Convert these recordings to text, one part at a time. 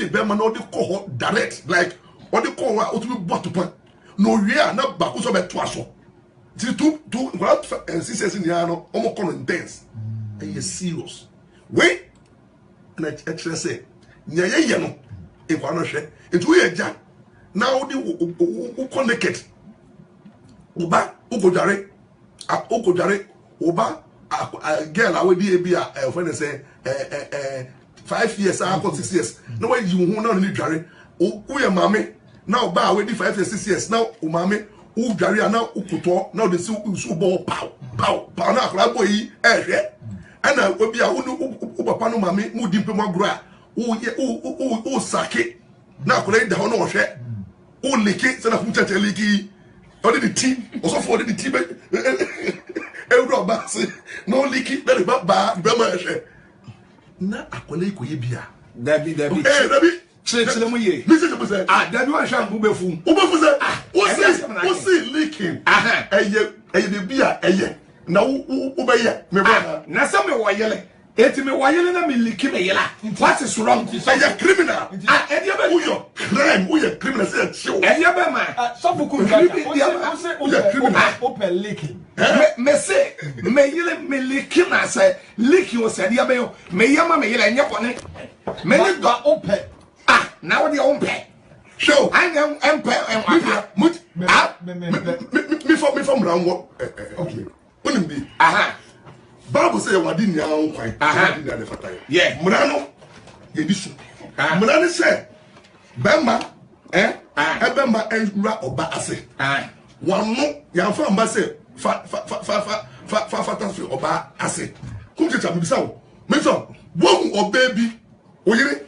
the Bema no the call direct, like or the call out to be bought upon. No, we are not back also by twice. Two, what sisters in the ano, almost intense. And you're serious. Wait, and I actually say, Nyayano, if I know share, it's weird, Jack. Now the connected Uba, Ukojare, Uba, a girl, I will be a friend say 5 years, I got 6 years. No way you won't know any Jare. We are mammy. Now, ba we 5 years, 6 years. Now, umame, Jare now, Ukuto, now the Subo, pow, now, Raboy, and I will be a Upapano Mammy, Mudimpema Gra, who sake. Now, collect the honor share. Only kids and a Futa Leaky, or the team, also for the team. Euro Bass, no leaky, very bad, Bama share. Na akole ko yebia Dabi chile mo ye listen to say dabi wa shan bubefu say o see leaking eye de bia eye na wo be ye me bra na se me wo yele eti me wo yele na me leak me yela what is wrong eye criminal e dia be yo crime wo ye criminal say chill e dia be ma so buku criminal open leaking me say me yele me leak na say leak you say dia be yo me yama me yele nya bone me ni do open now the own pay. Show I am empire me from round what okay. Wouldn't be Bible say wadi nya on kwan wadi nya defata yeah mrano ye disu mrano say bema bema enra oba ase wanu ya fa mba say fa tafi oba ase kum teacher me bisa wo me so wo oba bi oyire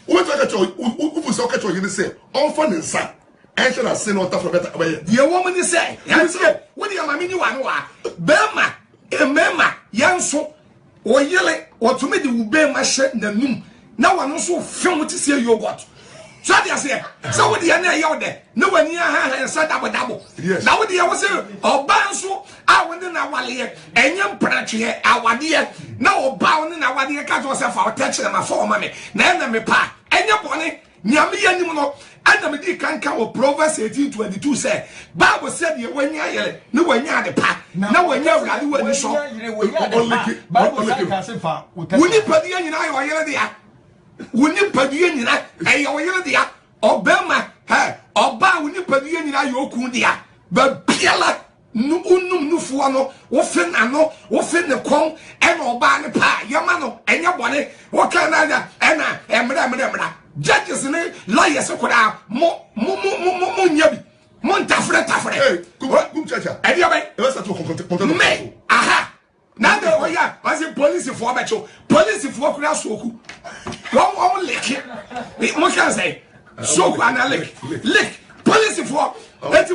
wo to ka cho wo so ka cho yire say on fa ne nsa en sha na say no ta for better abaye ye wo me ni say ya say wo di ama me ni wa no wa bema emema yanso oyele otumi de ubema hye nanum na wano so fem ti se yogurt so dia se so wo dia na ye ode na wani ha nsa dabo na wo dia wo se oba nso a woni na wale enye mpratwe awade na oba woni na wade ka to se fa o techere ma fa o ma me na me pa enye bone nyame yanim no ana me di kanka o Proverbs 18:22 say Bible said ye wani ayele na wani ade pa na wani awrade wani so woni padi nyina ayo ayele dia woni padi nyina ayo ayele dia obema oba woni padi nyina ayo okun dia ba biala unum nufuo no wo fe na no wo fe ne kon e na oba ne pa yama no enye bone wo kan na dia e na emra judges ne lawyers koda mo nyabi mo ntafre kum chacha e dia bay e wasa to contact me na de oya was police for becho police for koda soku won leke mo kan say soku ana lek police for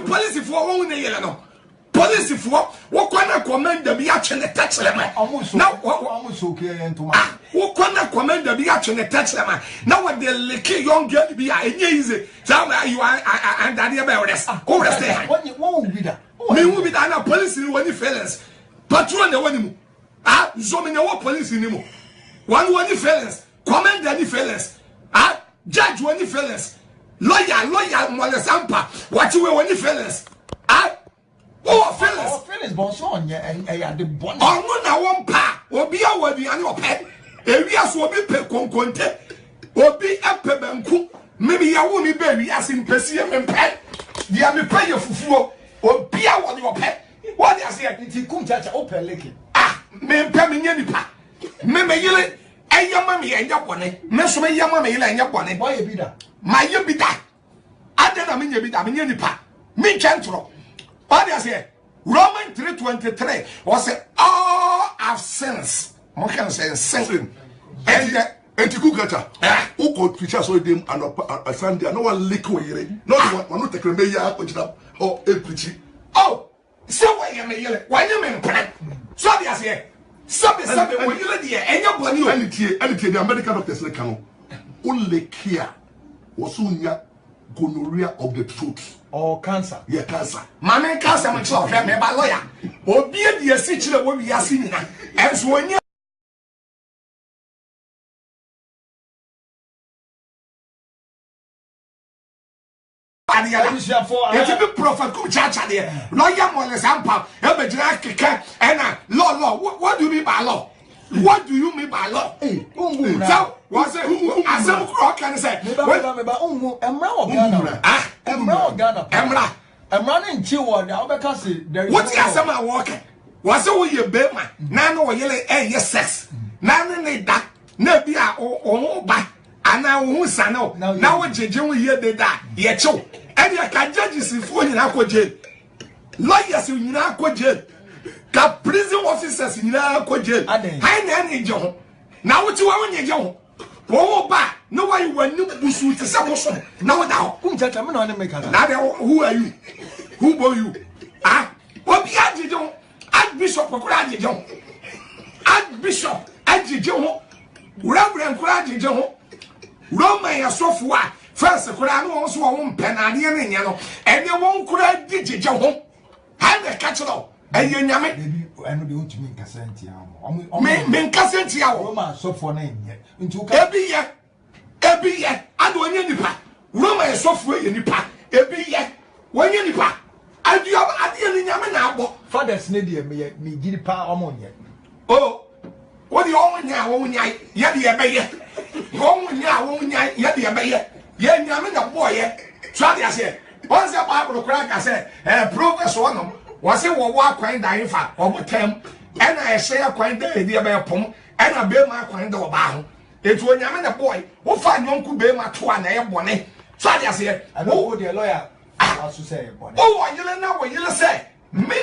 police for won ne yele no police for wo kwana commander bi achene techere ma na wo so ke entoma wo kwana commander bi achene techere ma na wo de leke young girl bi a enye easy so you are and that be rest go rest wo bi da me wo bi da na police ni woni felons patrol na woni mu zo me na wo police ni mu one woni felons commander ni felons judge woni felons lawyer mo le sampa what we woni felons Felix Bonson ya de bon. Onu na won pa obi awadi ani ope ewia so obi pe konkonte obi epe banku mebi ya wo mi be wi asin pesi me mpe dia me pa ye fufuo obi awadi ope what dey say Nti kum chacha open leke me mpe me nya nipa me yele eyama me enya bone me so me yama me yele enya bone boy e bi da ma ye bi da ade na me nya bi da me nya nipa me chantro. What does say? Romans 3:23 was say all have sins. What can say sin? And Kukata, who could preach so them and a Sunday, no one lick away. Not one, not take a mayor, which up or a preaching. Oh, so why you may yell? Why you mean? So they say, something when you let the and your body and the American doctors like Cano only care was soon gonorrhea of the throat. Or cancer. Yeah, cancer. Mama cancer, my child, me by lawyer. Obi the situation where we are seeing. And so when you It's a big prophet come church there. Lawyer Moles Ampa, Ebejina Kika, and law. What do you mean by law? What do you mean by law? So, was it? As some crock can say, I'm running chill now because there is. What's your summer walking? Was it your bema? Nano yellow, yes, sex. Nano need that. Nebia or back. And now, who's I know? Now, what you hear the that? Yet, so, and you can judge if you in aqua jail. Lawyers in aqua jail. Got prison officers in aqua jail. I need John. Now, what you want in John? Oh, back. No one will know Busu to some. Now, who are you? Who were you? Ah, what be Adjon? Archbishop of Radjon. Archbishop, Adjon. Reverend Radjon. Roman software. First, the Quran also won't penadian, and you won't cry Dijon. Have a catch all. And you name it. I know the ultimate Cassentia. Men Cassentia, Roman software name yet. Into every year. I do any part. Roman software in the park. Every year. When you part. I do have a Yaman. Father's needy me give the power ammonia. Oh, what the only now, yet the abbey. Only now, yet the abbey. Yet Yaman a boy yet. Try I said. Once a Bible crack, I said, Progress one was it walk quite dying for over 10. And I say a quite day about pom, and I bear my quite about. It's when Yaman a boy who find Uncle Bema to an air bonnet. Try I said, I know what the lawyer. Oh, you know what you say. Me,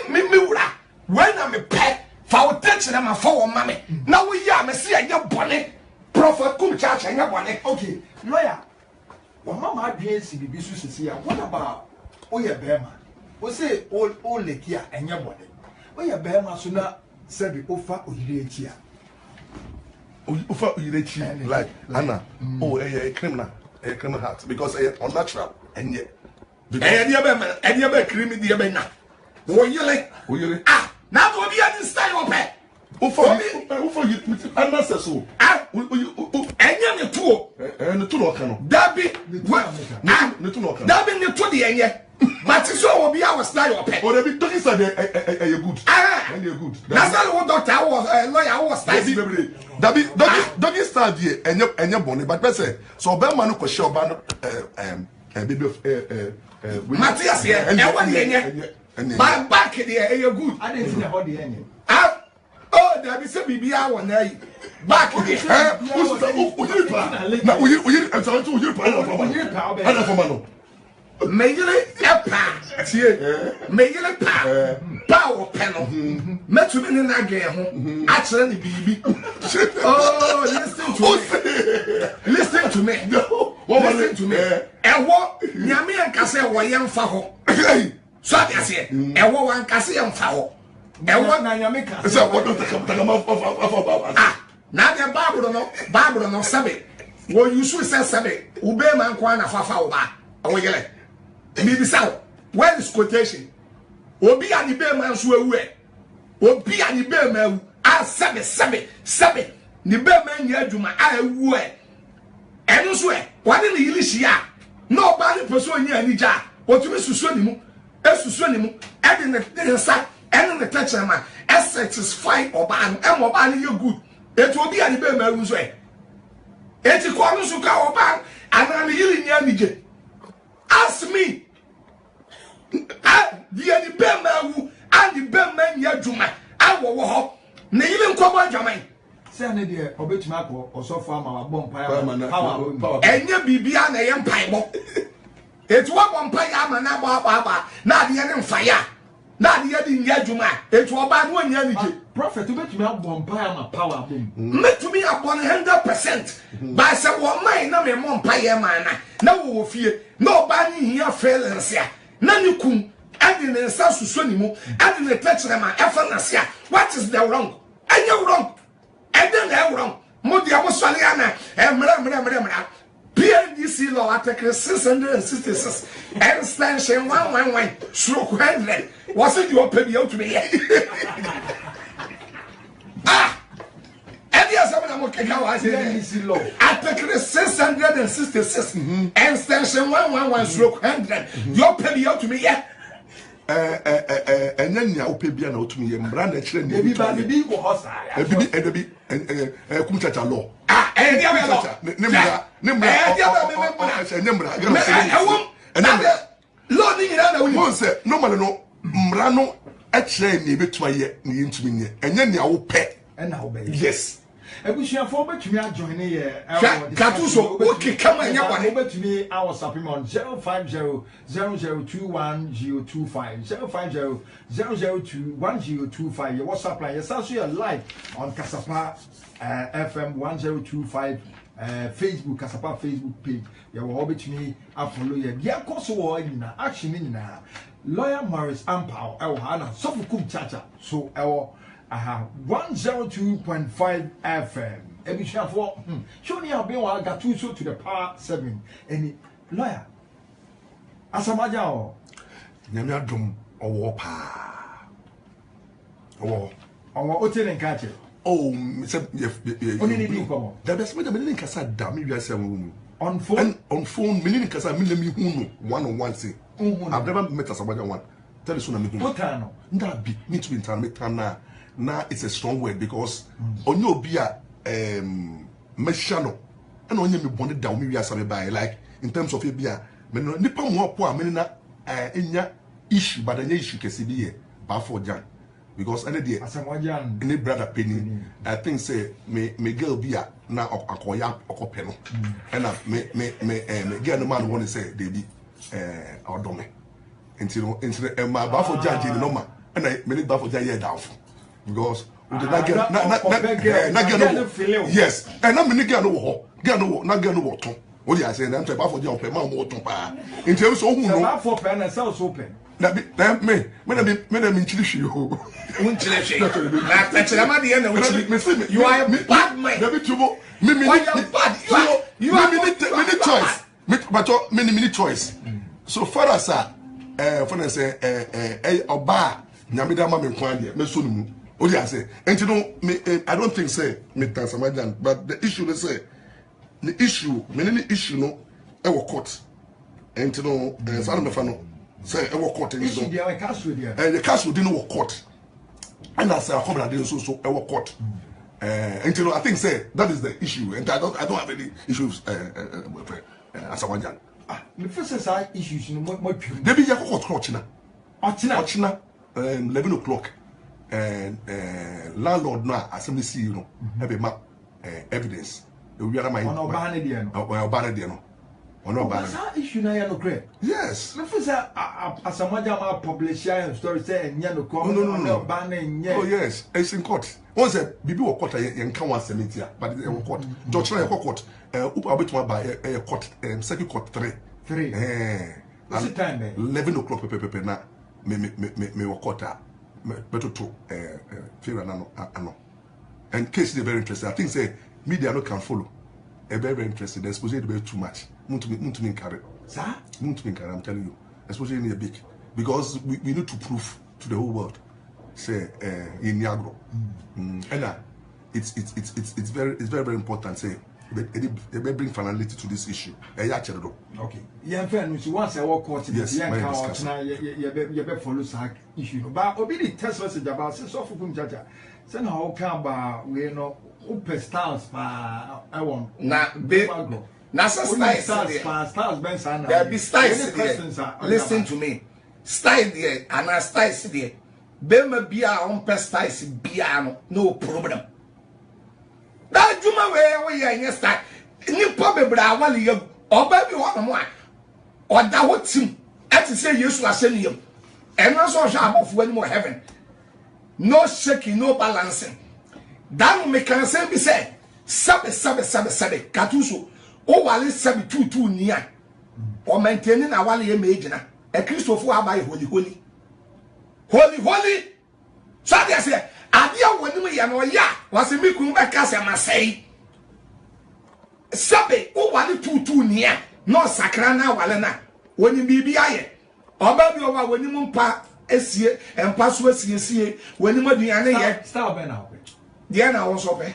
when I'm a pet, for touching them and for mommy. Now we are, see a young bonnet. Prophet come church and your bonnet. Okay, lawyer. Well, Mamma James, the business is here. What about Oya Bema? We say all lake here and your body. Oya Bema sooner said the offer of here. Ufa Urechi, like Anna. Oh, a criminal heart because unnatural and yet. And you ever creamy the Abena. What you like? Ah, now what you have in style of pet. Ufa you, Anna says so. Ah, and you're two. And the two local. Dabby, what? Dabby, the two the end. But so will be our style of pet. Or the doctor said you're good. Ah, and you're good. That's not what doctor was a lawyer was nice. Dabby start here and your bonnet, but better. So Belman could show ban Matthias here, and one year. Back here, you're good. I didn't see how the end. Ah, oh, there is a BB hour now. Back here. Now, I'm sorry to you. May you let may you let power panel. Met to me in that game. Actually, BB. Oh, listen to me. Listen to me. And what Yami and Cassia were young for. So I say, and what one Cassia and Fowl. And what Nayamika is what don't come off. Ah, now the Bible no Sabi. Well, you should say Sabi. Ube man kwana fafa. Oh, yeah. Maybe so. Where is quotation? Obi and the bear man swear. Obi and the bear man. Ah, Sabi. The bear man yaduma. I wear. And swear. What in the Ilishia? Nobody pursuing you any jar. What you miss Sunimu? Esusunimu. And in the side. And in the touch of man. As satisfied or ban. And what ban you good. It will be at the bear man's way. It's a corner to cow ban. And I'm healing Yanije. Ask me. The bear man and the bear man yaduma. I will walk. Nailing Coba Jamai. Send it or bet Marco or so far my bonfire. And your BB and a empire. It's what one pie am and Baba. Not the end fire. Not the end yaduma. It's what bad one yanity. Prophet to bet you have bonfire my power boom. Met to me upon 100%. By some one mine, no more pie man. No fear. No banning here failings here. None you come. And in the South Sunimu. And in the touch of my Ephanasia. What is the wrong? And you're wrong. And then they're wrong. Modia Musaliana and Mram. PNDC law article 666 and extension 111 stroke 100. Wasn't your pay out to me? Ah, and yes, I'm keka wa say easy law. Article 666 extension 111/100. Your pay out to me yeah. Enya nya ope bia na otumi ye mbra na kire ni Ebi ba bi go hosa. ebi kum chacha law Dia we law. ne mbra Law ni nyina na woni. mo se normally no mbra no a kire ni betuma ye ni ntumi nye enya nya wo pe And how be. yes Ebusuafo betumi ajoin ye Katuso okay come anya bone. betumi our supplement 05000210025 05000210025 your WhatsApp line. Yes, also you're live on Kasapa FM 1025 Facebook Kasapa Facebook page. You will betumi follow ye. Dia course wo nyina action nyina. Lawyer Morris Ampao Hana Sofukum Chacha so 102.5 FM. Ebishanfo show ni abi wa gatu so to the power 7 any lawyer asamaja o nyame adom owo pa owo otele nkache oh se oni ni bi komo da best me da me nkasa da me wiase mu on phone me ni nkasa me na me hu no one on one say I've never met asamaja one tell you so na me hu otano nda bi me to be tan me tan na it's a strong word because onye obi a meshano and onye me bond down me wiase me by like in terms of ebia me no nipa mo apo a me na enya issue but enya issue kesi bi ye ba for jan because any day asamaja any brother penny I think say me girl bi a na akoya akope no and me girl no man want to say they be odome until my ba for jan je no ma and me ba for jan ye down because we did not get na yes and na me girl no wo na girl no wo ton what you are saying I'm trying for jan pe ma mo ton pa until so hu no ba for pen na self open na me na nchiri hwe ho unchire hwe na pechera ma de na unchire you are a bad man na be tubo me you are mini choice but mini choice so far as for na say oba nyamida ma me kwan de me so no mu what you are saying and you know I don't think say me Samajan but the issue is say the issue many issue no e wo court and you know so me fa no say e wo court issue dey castle dey the castle dey no wo court and as a cobra dey so e wo court and you know I think say that is the issue and I don't have any issues with Samajan me first say issues no mo pure dey be ya court na ochina 11 o'clock and landlord na assembly see you know have a map evidence we are my on obane dey no obane dey no on obane that issue na ya no clear yes me first say asamaja ma publish your story say enya no come no obane nya oh yes it's in court once bibi wo court yen kan 170 but it's in court judge na court upa betuma ba court second court 3 what's the time 11 o'clock pepe na me wo court better to favor no and case is very interesting I think say media no can follow very interesting the exposure be too much muntu min carry sir muntu min carry I'm telling you exposure is big because we need to prove to the whole world say in Niagara and it's very important say they bring finality to this issue okay yeah friend we once I walk court yes yeah you be follow sack issue but obi the text message about say so fukum chacha say na how can ba we no open stars pa I want na be na stars ben sana there be styles listen to me style there and styles there be ma bia on styles bia no problem that juma we yen style nipa bebra awale ye oba bi ho mo a oda wotim ati say yesu aseniam eno so hwa abofo ani mo heaven no shaking no balancing dan me can say be say sabe katuso o wale sabe tutu nia o maintain na wale ye megina e kristofo abaye holy so they say adia woni me ya no ya wase mikun be ka se masai sabe o wale tutu nia no sakra na wale na woni bibia ye oba bi o wa woni mu mpa esie empa so esie woni maduane ye style be na dia na wo so be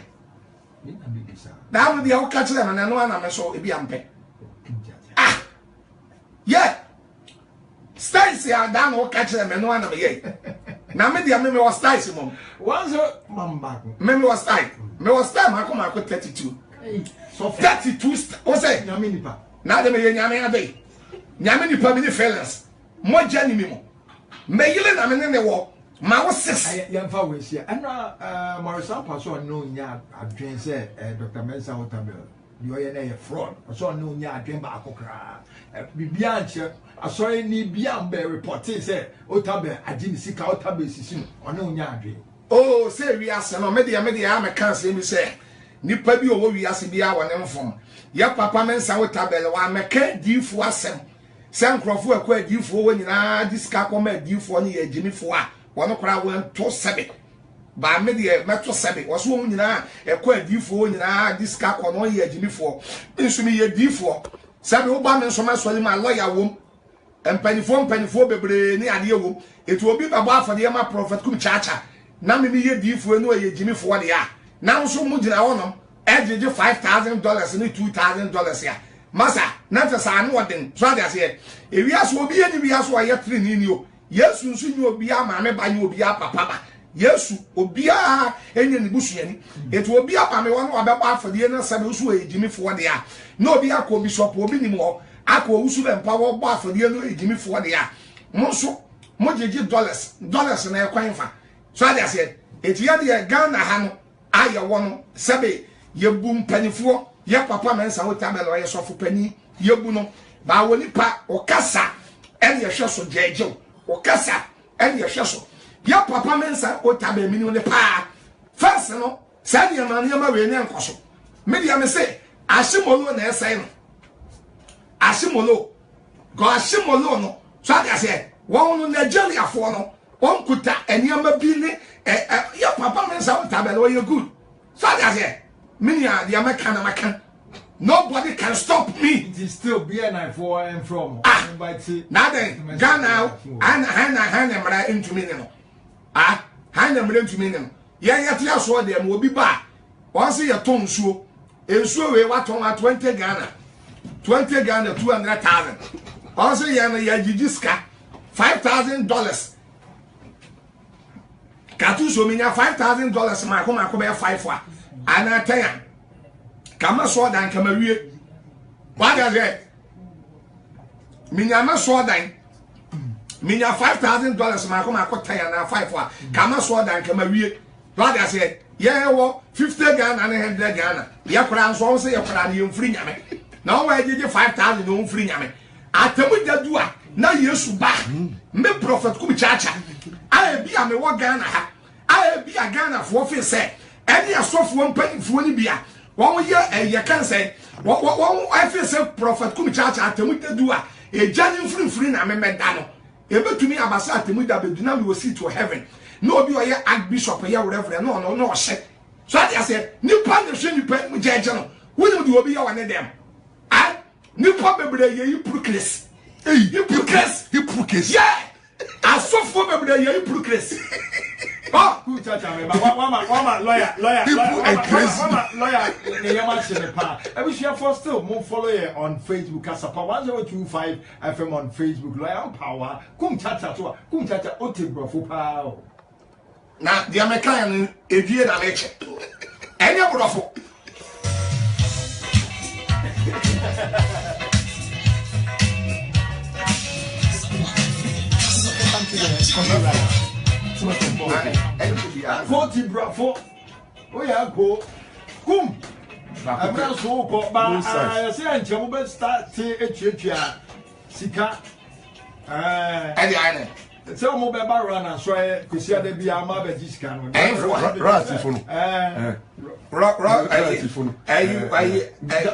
Now the old catch them and I know I'm so it be ampe. Ah, yeah. Stacy are down or catch them and no one of ye. Now maybe I remember was Stacy mom. Once Mamba. Memory was time. Me was time I come out 32. So 32 what's that? Yaminipa. Now the me nyame ade. Nyame ni pa me fellas. Mo jani mi mo. Me yele na me ne wo. Ma wo 6. Yamfa we sia. Ana Morrison Paso no nya adwen say Dr. Mensa Hotabel. You are a fraud. So no nya adwen ba akokra. Bibia nche asori ni bia mbe reporting say Hotabel agini sika Hotabel sisi no. Ono nya adwen. Oh, say we ase no me dia am kan say me say nipa bi owo wi ase bia wo ne mfom. Ya papa Mensa Hotabel wa meka difu asem. San krofo akwa difu wo nyina diska koma difu ne ya jimifo a wono kra won to sebe ba me de meto sebe wo so wo nyina ekwa difu wo nyina diska kono ya jimifo nsumi ya difu sebe wo ba me nso ma sori ma lawyer wom empanifo bebre ni ade wom etu obi babo afode ma prophet kum chacha na me ye difu no ya jimifo de ya na nso mu gyina wonom ejeje $5,000 ni $2,000 ya masa na te sa no den so ade ase ewi aso obi ye ni wi aso aye trini ni o Yesu nso nyi obi ama me ba nyi obi papa ba Yesu obi a enye ni busuani etu obi apa me won obeba afode na sabe usu ejimifo de a na obi akọ bishop obi ni mo akọ usu be mpa wo ba afode no ejimifo de a mo so mo jeje dollars na ekwanfa so ade ase etu ya de Ghana ha no aye won sabe yebu mpanifo ye papa Mensa Hotabel o ye sofo pani yebu no ba woni pa okasa ene ye hwe so jeje okasa ene ye hwe so ya papa Mensa Hotabel mini ne pa first no sadi ya mani ma we ne enkoso media me say ashimolo na esai no ashimolo go ashimolo no so ade say won no Nigeria fo no won kuta eniama bi ne ya papa Mensa Hotabel o ye good so ade say media the American nobody can stop me. It is still BNI for and from. Now then, Ghana, Hana Mara into me. Hana Mara into me. Ya saw them will be back. Once a ton so, and so we what on 20 Ghana, 200,000. Also, Yajiska $5,000. Katu so me $5,000. My home, I come here 5 for. And I tell you. Kama so dan kama wie what does it minya so dan minya $5,000 ma ko ma ko tan na 5 for kama so dan kama wie what does it yeah wo 50 Ghana and 100 Ghana ya kura nso so ya kura na yemfiri nyame na wo ajeje 5,000 no mfiri nyame atemu dadu a na Yesu ba me prophet kum chacha a bia me wo Ghana ha a bia Ghana fo fi se eni asofo mpanifo ni bia won ye can say won I feel say prophet kum church atemu dedu a ejani mfiri na me meda no e betumi abasa atemu da beduna we will see to heaven no obi oye archbishop ye reverend no o hye so I say nipa ne hwe nipa mu jeje no woni de obi ye wane dem ah nipa bebre ye hypocrite hypocrite yeah asofo bebre ye hypocrite oh, good chacha me. Wama lawyer. We share for still more follow here on Facebook. Kasapa 1025 FM on Facebook. Lawyer power. Kum chacha to. Kum chacha ote brofo pa. Na the American edie na leche. Enya brofo. Forty bravo. Oh yeah, go. Come. I'm not so go. But I say I'm just about start to sika. Edi ane. So mo be ba run so ko sia da bia ma ba jisika no. Right phone. Right.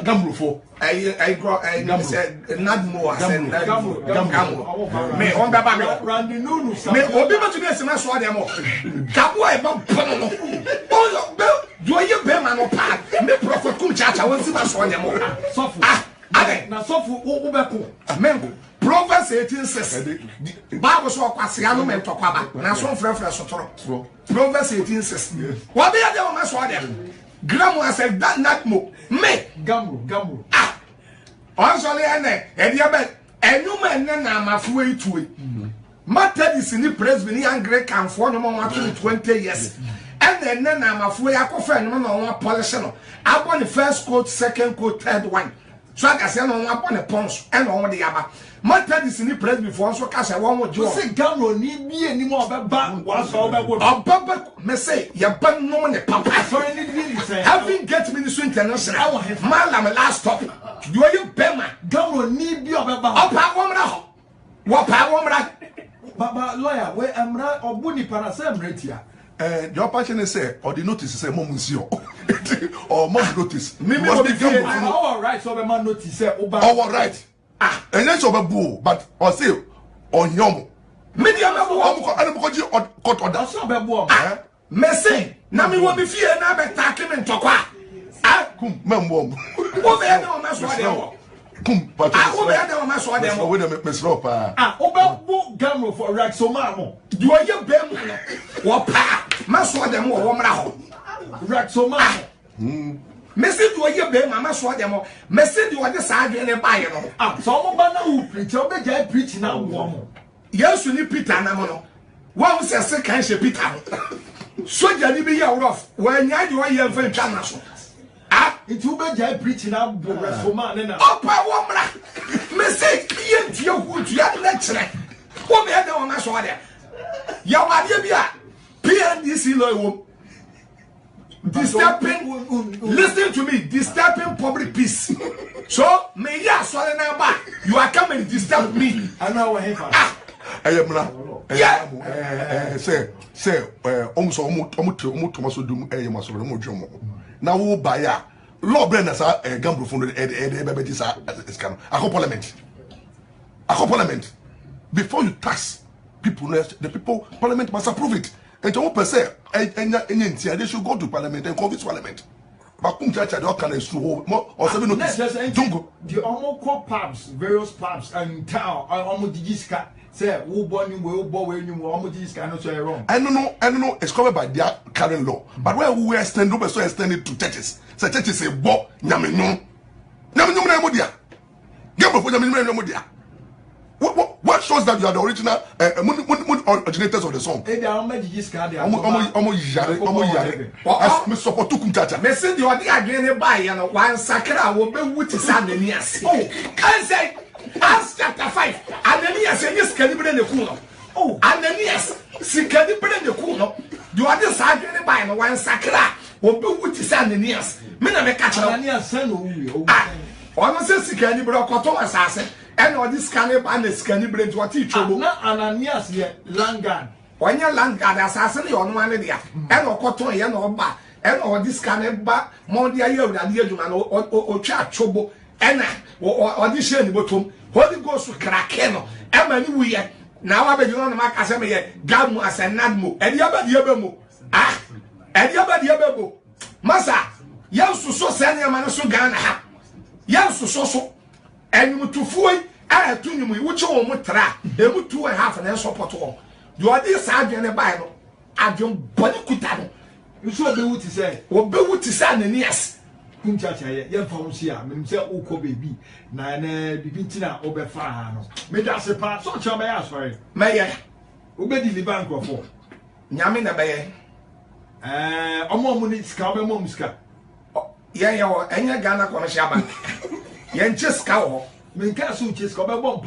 Gamrufo. I said Nadmo. I said Gamro. Me on the back. Randy Nunu. Me obi ba tumi ese na so dem o. Gabo e ba pono no. Oh, do you be man o pa? Me prophet kum chacha won si na so dem o. Sofu. Ade. Na sofu wo be ko. Amen. Proverbs 18:6. Bible so kwase anu me ntokwa ba. Na so frefre so toro. Proverbs 18:6. What be there o me so dem? Gramo as a Natmo. Me. Gamro. Ah. Also, and Yabet. And you man, I'm halfway to it. Matter is in the Presbyterian Anglican for no more than 20 years. And then I'm halfway. I go find no one polishing. I want the first coat, second coat, third one. So I say no one upon a punch and on the other. Matter is in the Presbyterian so cast I want to say Gamro need me anymore. But what's all that would Papa may say, you're ban no one. Papa, sorry, really say, having get Ministry International. Malam last stop. You are you Bema. Gamro need be Up I want what power. Baba lawyer, where am I or Bunny Panasem Retia? Your passion say, or the notice is a moment or more notice. Maybe all right, so the man notice. All right. Ah, and then so boo, but or say on yom. Media I'm going to cut order. That's not a boy. Messy. Now me will be fear now by tackling and talk. Ah, Mem womb. over there, no mass what But over there, no mass what I would have Miss Roper. Over Gamro for Raxomamo. Do I you bem? What pa? Mass what them or woman out. Raxomamo. Message do you bem? Mamma swat them all. Message you are the side and a buyer. Ah, some banner who preach, I'll be just preaching now. Yes, you need Peter Namono. One says second Peter. So you be your rough when you are here for international. Ah, it will be just preaching now. Opa woman. Message be your wood, you are lecturer. What may I know on my shoulder? Yawadia PNDC lawyer. Disturbing, listen to me, disturbing public peace. So, may ya swallow now back. You are coming to disturb me. I know what happened. Yeah, say, almost Thomas Dum, Maso, now who buy a law branders are a gamble from the parliament. A parliament. Before you tax people, the people, parliament must approve it. And to per se, they should go to parliament and convince parliament. But come church, I can more or 7 notice. Don't go. The almost pubs, various pubs, and town, almost digiska. Say, who born you will bow when you almost digiska, not so wrong. I don't know, it's covered by their current law. But where we extend over, so extend it to churches. So churches say, Bo, Yamino, Namodia. Gamble for Yamin. What shows that you are the original originators of the song? I support to Kumchacha. Message you are the again by and one sakra will be with his Ananias. Oh, I say, Acts chapter 5. Ananias and this can be in the Kuno. Oh, Ananias, see can be in the Kuno. You are the sergeant by and one sakra will be with his Ananias. Mina me catch Ananias, almost can be broke or assassin. And all this can and this can bring what he trouble. Ananias yet, Langan. When your Langan assassin on one idea, and or cotton and or bar, and all this can back more the year than the man or chat trouble, and or audition bottom, Holy Ghost to crack, Emma, we now I bet you on the mark as a gamu as a nadmo, and the other diabemo. Ah, and the other diabemo. Massa, yes, to so send your man so gana. Yes, to so. And to fool, I have to you which one tra, they would 2.5 and support all. You are this sergeant in the Bible. I don't body kutano. You should be what to say. Or be what to say, and yes. Kumchacha, young from Sia, himself, Oko baby, Nine, Bibitina, Oberfano. May that's a part, so shall I ask for it. May I? Obey the bank of 4. Yamina Bay. A moment, Scabba Momska. Yeah, and your Ghana commercial bank. Yen just cow. Minkasu just come a bomb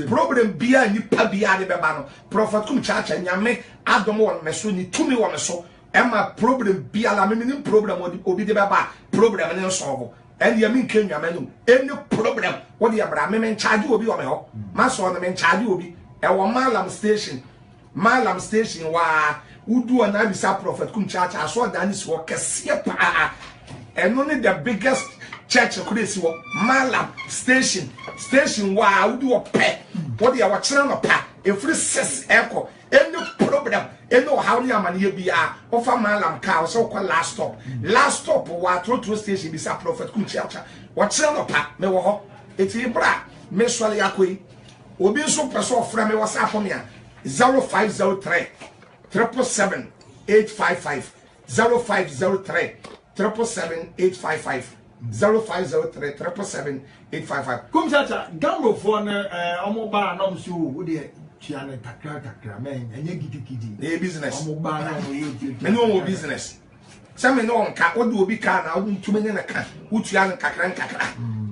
problem beer and you pabia de bebano. Prophet Kumchacha and Yame, I don't want Mesuni to me one so. Emma problem be a lamining problem or the Obi de Baba problem and solve. And Yamin came Yamanu. Any problem. What the Abraham charge will be on me. Master on the men charge will be. Our Malam station. Malam station, why would do an Abisa Prophet Kumchacha? I saw Danny's work and only the biggest church could see what Malam station wow do a pet what they are children of pa if this says echo any problem and know how the man be offer Malam cow so called last stop what to station is a Prophet Kumchacha what children of pa me wo it's bra me swali akoi obi so person from me was up on me 0503 777 855 0503 777 855 0503 777 855. Come chacha, gamro for ne omo ba na mso wo de tua ne kakra men enye gidi. E business. Omo ba na wo ye. Me no business. Some no nka wo do obi ka na wo ntumi ne ka wo tua ne kakra.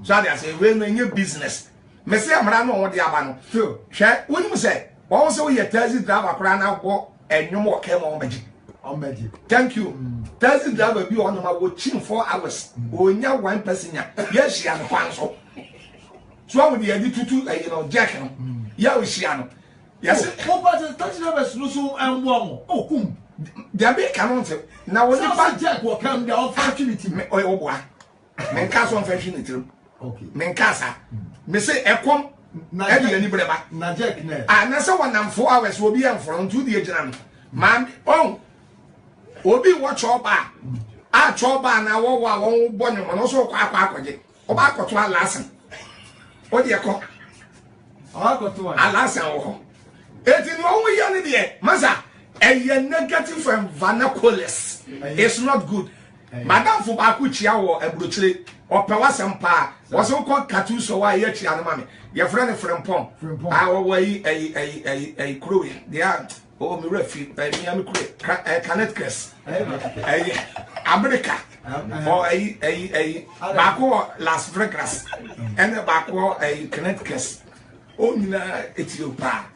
So they say we no enye business. Me say amra no wo de aba no. Sure. Hwe woni mu say wo so ye taxi driver kra na bo enwom wo ka mo magi. Omeji. Thank you. Taxi driver bi on ma wo chin 4 hours. Onya one person ya. Ye hia no kwan so. So I would be tutu jack no. Ya we hia no. Yes. Oh, but taxi drivers no so anwo. Oh, kum. There be cannot. Now when you But Jack will come the opportunity. me boa. Men ka so opportunity. Okay. Men ka sa. Me say ekom Na e bi ani breba. Na Jack na. Ah na say wonam 4 hours obi am from 2 the agina no. Man oh. Obi watch oba. Ah choba na wo wa won bo ne mo no so kwa akoje. Oba akoto alasan. O de ko. Akoto Alasan wo. Eti no wo ya ne de. Masa a negative and vernaculars. It's not good. Madam for Bakuchia or a brutally or Pawasampa was so called Katu so why yet your mammy. Your friend from Pom. Our way a crew. They are oh, me refuge by me. Connecticut, America, or a Bako Las Vegas, and a Bako a Connecticut. Oh, it's your pa.